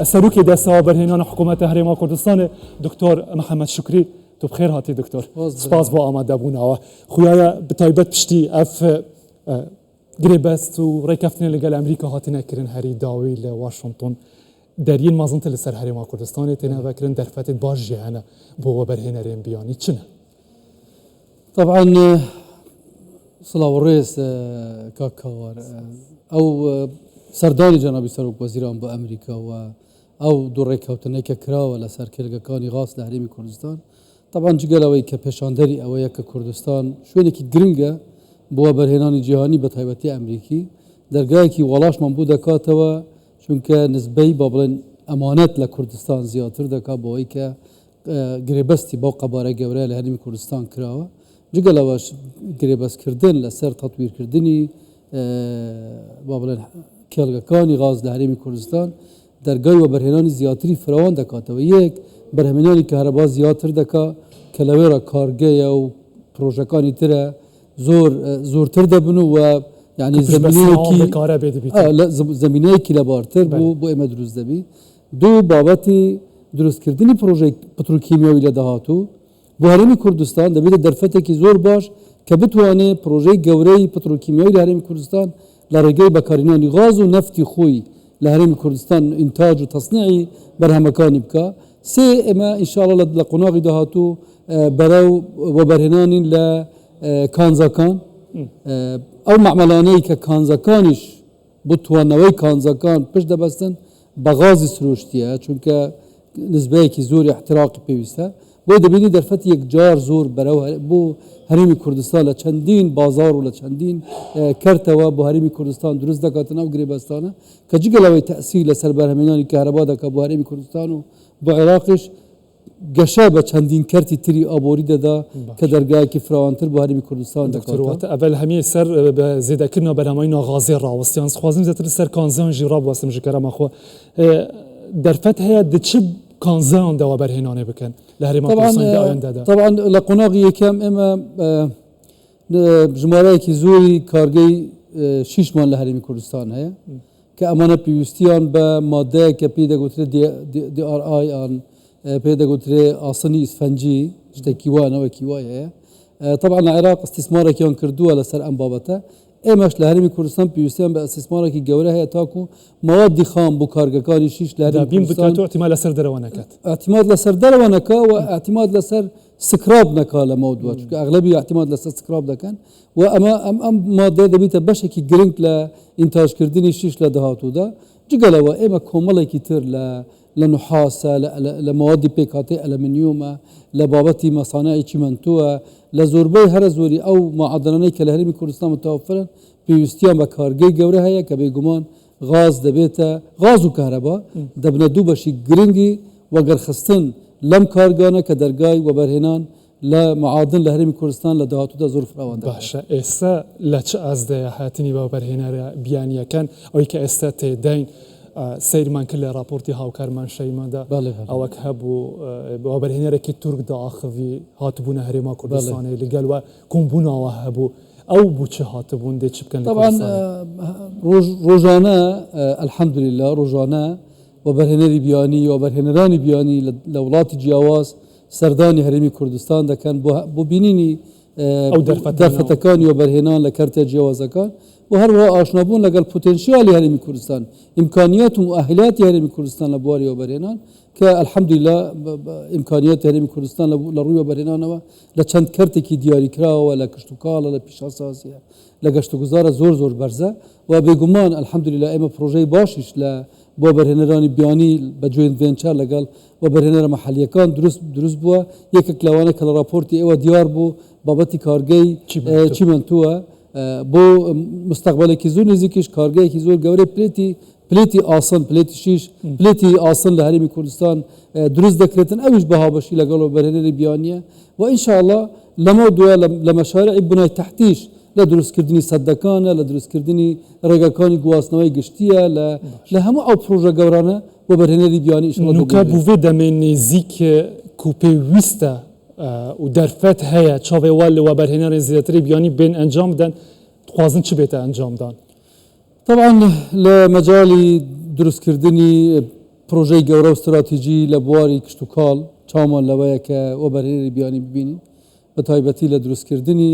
السروكي دستا برهنان حکومت هرما کردستان دکتر محمد شکری تو بخیر هاتی دکتر سپاس با آمده بونا خویایا بتایبت پشتی اف گریبست و ریکفتن لگل امریکا هاتی نکرن هری داوی لواشنطن درین مازنت لسر هرما کردستان تنها وکرن درفت باج جهنه بو برهنرین بیانی چنه طبعا صلاح الرئيس كاكاور او سرداني جنابي سروك وزيران بامريكا او دوريكا وتنيكا كرا ولا سركلغا كاني غاص لهريمي كردستان طبعا جگلوي كبشاندري او يك كردستان شوينكي گرينگا بو برهناني جهاني بتايبتي امريكي درگاهي ولاش من بودا كاتوا چونك نسبي بابلن امانت لكردستان زياتر دكا بوي ك گريبستي بو قباره گوره لهريمي كردستان كراوا جگلواش گریباز کردن لسر تطویر کردنی بابلن کلگکانی غاز لهریم کردستان درگاه و برهنانی زیاتری فراوان دکاته و یک برهمنانی که هربا زیاتر دکا کلاوی را کارگه و پروژکانی تره زورتر دبنو و یعنی زمینه کی لبارتر بو اما دروز دبی دو بابتی دروز کردنی پروژه پتروکیمیایی لدهاتو بو هرمی کردستان دبید درفته کی زور باش که بتوانه پروژه گوری پتروکیمیایی لهرمی کردستان لرگای بکارینانی غاز و نفتی خوی لهرمی کردستان انتاج و تصنیعی برهمکانی بکا سه اما انشاءالله لقناغی دهاتو براو و برهنانی لکانزاکان او معملانی که کانزاکانش بتوانوی کانزاکان پش دبستن بغازی سروشتیه چونکه نسبه کی زور احتراقی پیوسته بو دبینی درفت یک جار زور برای بو هرمی کردستان لچندین بازار و لچندین کرته و بو هرمی کردستان درست دکاتنا و گریبستانه که جگلوی تأثیر لسر برهمینانی که هربا دکا بو هرمی کردستان و بو عراقش گشه به چندین کرتی تری آبوری داده که درگاه کی فراوانتر بو هرمی کردستان دکاتا اول همی سر زیده کرنا برهمین غازی راوستیان خوازم زیتر سر کانزان جیراب واسم جکرم اخو درفت هیا دچب کانزان دوا برهنانه بکن طبعا لقناغي كم اما جمهوريه كي زوري كارجي شيشمان لهرمي كردستان هي كامانه بيوستيان بماده كبيدا قلت دي ار اي ان بيدا قلت اصني اسفنجي اشتكيوانا وكيوايا طبعا العراق استثماره كان كردوها لسر ام بابته امش لهرمی کردستان پیوستن به استثماری که گوره هی تاکو مواد خام بو کارگکاری شیش لهرمی کردستان بیم احتمال لسر دروانه کات اعتماد لسر دروانه کا و اعتماد لسر سکراب نکا لموضوع چون اغلبی اعتماد لسر سکراب دکن و ام ماده دبیت بشه کی گرینگ ل انتاج کردنی شیش لدهاتو دا جگلوا اما کومل کی تر لنحاس لمواد بيكاتي ألمنيوم لبابتي مصانع چيمنتو لزوربي هر زوري او معدناني كالهرمي كردستان متوفرا بيوستيان بكارجي جوره هيا كبيگمان غاز دبيتا غاز و كهرباء دبنا دو بشي گرينگي وگر خستن لم كارگانا كدرگاي وبرهنان لا معادن لهرمي كردستان لدهاتو دا زور فراوان باشا اسا لچ از ده هاتني وبرهنار بيانيا كان او كه استا تدين سير من كل رابورتي هاو كرمان شيء ما دا او كهبو وبرهنار كي ترك دا اخوي هاتبون هرما كردستان اللي قالوا كومبونا وهبو او بوچه هاتبون دي چبكن طبعا روجانا الحمد لله روجانا وبرهناري بياني وبرهنراني بياني لولات جیاواز سرداني هرمي كردستان دا كان بو بينيني او درفتكاني وبرهنان لكرت جیاوازكان وهروها آشنابون لقال بوتنشيال هرمي كردستان امكانيات ومؤهلات هرمي كردستان لبواري وبرهنان كالحمد لله امكانيات هرمي كردستان لروي وبرهنان لچند كرتكي دياري كرا ولا كشتوكال ولا بيش اساسيه لگشتگزار زور برزه وبيگمان الحمد لله اما بروجي باشش ل با برهنرانی بیانی بجوین وینچر لگال و برهنر محلی کان درست بوا یک کلوانه کل راپورتی او دیار بو بابتی کارگی چیمنتوه بو مستقبل کی زور نزدیکش کارگی کی زور گوره پلیتی آسان پلیتی شیش پلیتی آسان لهرمی کردستان درست دکرتن اوش بها باشی لگال و برهنر بیانیه و ان شاء الله لما دو لمشاريع بنای تحتیش لدرس كردني صدقانا لدرس كردني رجاكاني قواسنوي قشتيا لهم او بروجا قورانا وبرهنري بياني ان شاء الله نوكا بوفيدا من نزيك كوبي ويستا ودرفت هيا تشافي والي وبرهنري زياتري بياني بين انجام دان تخوازن چه بيتا انجام دان طبعا لمجالي درس كردني پروژه گەورە و استراتیژی لە بواری کشت و کاڵ چاومان لەوەیە کە وەبەرهێنەری بیانی ببینین بە تایبەتی لە دروستکردنی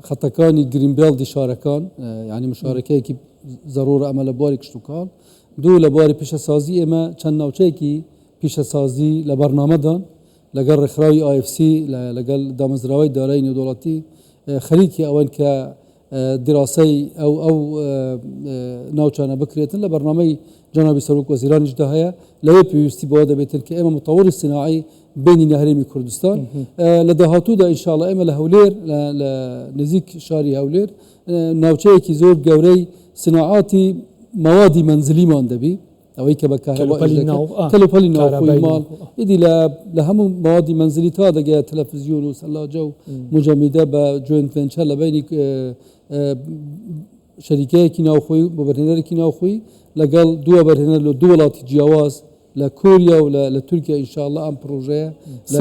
خەتەکانی گرینبێڵدی شارەکان یعنی مشارەکەیەکی ضرورە ئەمە لە بواری کشت و کاڵ دوو لە بواری پیشەسازی ئێمە چەند ناوچەیەکی پیشەسازی لە بەرنامەدان لەگەڵ ڕێکخراوی IFC لەگەڵ دامەزراوەی دارایی نێودوڵەتی خەریکی ئەوەن کە دراسەی ئەو ناوچانە بکرێتن لە بەرنامەی جەنابی سەرۆک وەزیرانیشدا هەیە لەوێ پێویستی بەوە دەبێتن کە ئێمە متەوەری سیناعی بینی هەرێمی کوردستان لە داهاتوودا ئینشاڵڵا ئێمە لە هەولێر لە نزیک شاری هەولێر ناوچەیەکی زۆر گەورەی سیناعاتی موادی منزلیمان دەبی ئەوەی کە بە کەلوپەلی ناوخۆی ماڵ ئیدی لە هەموو موادی منزلی تا دەگەیە تەلەڤیزیۆن و سەلاجە و مجەمیدە بە جوێنت ڤێنچەر لە بینی شەریکەیەکی ناوخۆی بۆ بەرهێنەرێکی ناوخۆی لەگەڵ دووە بەرهێنەر لە دوو وڵاتی جیاواز لە کوریا و لە تورکیا ئینشاءڵڵا ئەم پرۆژەیە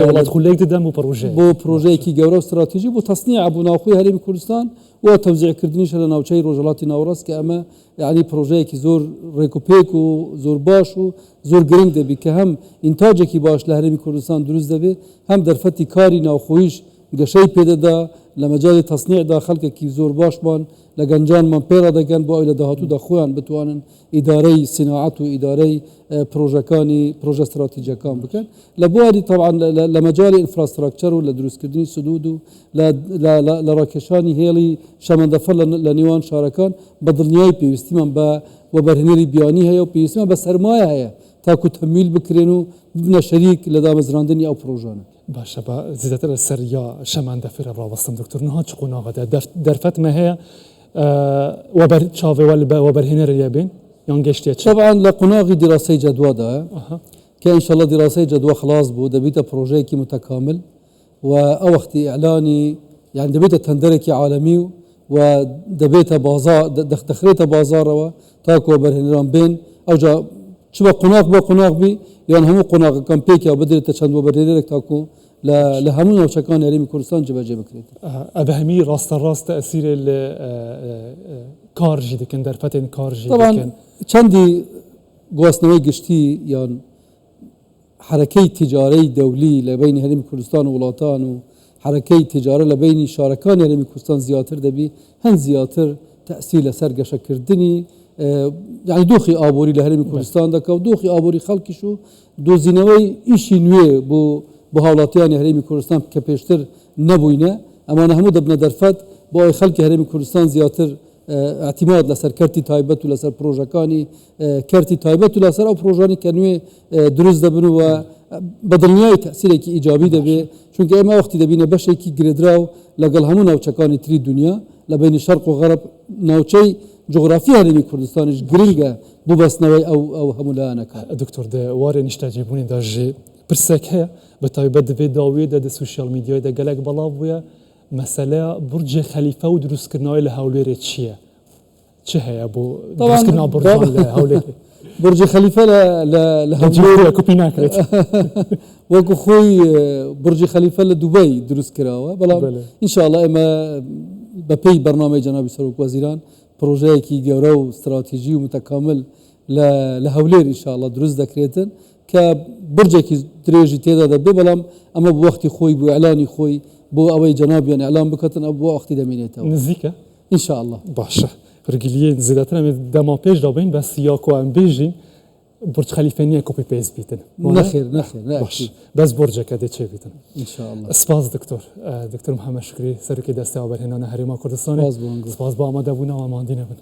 وڵات خولەیەک دەدەم و بۆ پرۆژەیەکی گەورە و استراتیژی بۆ تەسنیع بوو ناوخۆی هەرێمی کوردستان و تەوزیعکردنیشە لە ناوچەی ڕۆژهەڵاتی ناوەڕاست کە ئەمە یعنی پرۆژەیەکی زۆر ڕێکوپێک و زۆر باش و زۆر گرنگ دەبی کە هەم ئینتاجێکی باش لە هەرێمی کوردستان دروست دەبێت هەم دەرفەتی کاری ناوخۆیش گەشەی پێدەدا لە مەجای تەسنیعدا خەڵکێکی زۆر باشمان لە گەنجانمان پێڕە دەگەن بۆ ئەوی لە داهاتوودا خۆیان بتوانن ئیدارەی سیناعەت و ئیدارەی پرۆژەکانی پرۆژە استراتیژیەکان بکەن لە بواری طبعا لە مەجای ئینفراستراکچەر و لە دروستکردنی سدود و لە ڕاکێشانی هێڵی شەمەندەفەر لە نێوان شارەکان بە دڵنیایی پێویستیمان بە وەبەرهێنەری بیانی هەیە و پێویستیمان بە سەرمایە هەیە تاکو تەمویل بکرێن و ببنە شەریک لە دامەزراندنی ئەو پرۆژانە باشە بە زیاتر سەر یا شەمەندەفەرە ڕاوەستم دکتۆر نها چ قۆناغەدا دەرفەتمە هەیە چاوێوە لە وەبەرهێنەرە لێبێن یان گەشتێت طبعا لە قۆناغی دیراسەی جەدوادا کە ئینشاءڵڵا دیراسەی جەدوا خلاص بوو دەبێتە پرۆژەیەکی متەکامل و ئەو وەختی ئیعلانی یان دەبێتە تەندەرێکی عالەمی و دەبێتە بازار دەخرێتە بازارەوە تاکو وەبەرهێنەران بێن ئەوجا چ بە قۆناغ بۆ قۆناغ بی یان هەموو قۆناغەکان پێکیا بدرێتە چەند وەبەرهێنەرێک تاکو لە هەموو ناوچەکان هەرێمی کوردستان جێبەجێ بکرێت ئەبە هەمی ڕاستە تەئسیرێ لە کارژی دەکەن دەرفەتێن کارژی دەکەن چەندی گواستنەوەی گشتی یان حرەکەی تیجارەی دەولی لە بینی هەرێمی کوردستان و وڵاتان و حرەکەی تیجارە لە بینی شارەکانی هەرێمی کوردستان زیاتر دەبی هەند زیاتر تەئسیر لەسەر گەشەکردنی یعنی دۆخی ئابووری لە هەرێمی کوردستان دەکە و دۆخی ئابووری خەڵکیش و دۆزینەوەی ئیشی نوێ بۆ هاوڵاتیانی هەرێمی کوردستان کە پێشتر نەبووینە ئەمانە هەموو دەبنە دەرفەت بۆ ئەوەی خەڵکی هەرێمی کوردستان زیاتر اعتماد لەسەر کەرتی تایبەت و لەسەر پرۆژەکانی کەرتی تایبەت و لەسەر ئەو پرۆژانی کە نوێ دروست دەبن و بە دڵنیایی تەئسیرێکی ئیجابی دەبێت چونکە ئێمە وەختی دەبینە بەشێکی گرێدراو لەگەڵ هەموو ناوچەکانی تری دنیا لە بینی شەرق و غەرب ناوچەی جغرافی هەرێمی کوردستانیش گرنگە بۆ بەستنەوەی ئەو هەموو لایەنەکە دکتۆر وارێ نیشتاجیبوونی داژێ پرسێک هەیە بە تایبەت دەبێت داوێدا دە سوشیال میدیای دەگەلێک بەڵاو بووە مەسەلە بورجێ خەلیفە و دروستکردنەوەی لە هەولێرێ چییە؟ چه هەیە بۆ دروستکردنا بورجان لە هەولێرێ؟ برج خەلیفە لە هەولێر کوپی ناکرێت وەکو خۆی برج خەلیفە لە دووبای دروست کراوە بەڵام ئینشاءڵڵا ئێمە بە پێی بەرنامەی جەنابی سەرۆک وەزیران پرۆژەیەکی گەورە و استراتیژی و متەکامل لە هەولێر ئینشاءڵڵا دروست دەکرێتن کە برجێکی درێژی تێدا دەبێ بەڵام ئەمە بۆ وەختی خۆی بۆ ئیعلانی خۆی بۆ ئەوەی جەنابیان ئیعلان بکەن ئەو بۆ وەختی دەمێنێتەوە نزیکە ئینشاءڵڵا باشە ڕگیلیە زیاتر دەما پێش دابین بە سیاکۆ ئەم بێژین برج خەلیفە نییە کۆپی پێس بیتن نەخێر بەس برجەکە دەچێ بیتن ئینشاءڵڵا سپاس دکتۆر محەممەد شکری سەرۆکی دەستەوە بەرهێنانە هەرێما کوردستانی سپاس بۆ ئامادەبوونەوە ئامادە نەبن